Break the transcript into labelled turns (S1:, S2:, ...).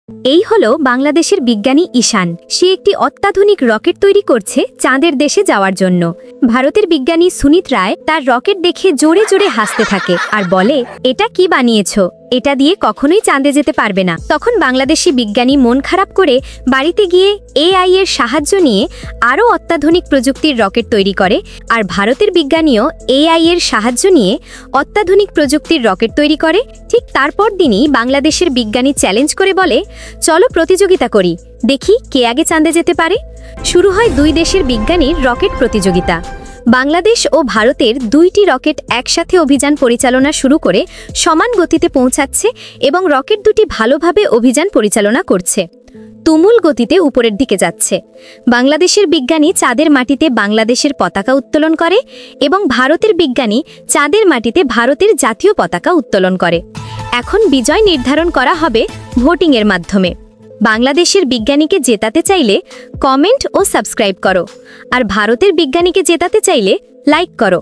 S1: এই হলো বাংলাদেশের বিজ্ঞানী ঈশান। সে একটি অত্যাধুনিক রকেট তৈরি করছে চাঁদের দেশে যাওয়ার জন্য। ভারতের বিজ্ঞানী সুনীত রায় তার রকেট দেখে জোরে জোরে হাসতে থাকে আর বলে, এটা কি বানিয়েছো? এটা দিয়ে কখনোই চাঁদে যেতে পারবে না। তখন বাংলাদেশি বিজ্ঞানী মন খারাপ করে বাড়িতে গিয়ে AI এর সাহায্য নিয়ে আরও অত্যাধুনিক প্রযুক্তির রকেট তৈরি করে। আর ভারতের বিজ্ঞানীও AI এর সাহায্য নিয়ে অত্যাধুনিক প্রযুক্তির রকেট তৈরি করে। ঠিক তারপর দিনই বাংলাদেশের বিজ্ঞানী চ্যালেঞ্জ করে বলে, চলো প্রতিযোগিতা করি, দেখি কে আগে চাঁদে যেতে পারে। শুরু হয় দুই দেশের বিজ্ঞানীর রকেট প্রতিযোগিতা। বাংলাদেশ ও ভারতের দুইটি রকেট একসাথে অভিযান পরিচালনা শুরু করে সমান গতিতে পৌঁছাচ্ছে এবং রকেট দুটি ভালোভাবে অভিযান পরিচালনা করছে। তুমুল গতিতে উপরের দিকে যাচ্ছে। বাংলাদেশের বিজ্ঞানী চাঁদের মাটিতে বাংলাদেশের পতাকা উত্তোলন করে এবং ভারতের বিজ্ঞানী চাঁদের মাটিতে ভারতের জাতীয় পতাকা উত্তোলন করে। এখন বিজয় নির্ধারণ করা হবে ভোটিংয়ের মাধ্যমে। বাংলাদেশের বিজ্ঞানীকে জেতাতে চাইলে কমেন্ট ও সাবস্ক্রাইব করো, আর ভারতের বিজ্ঞানীকে জেতাতে চাইলে লাইক করো।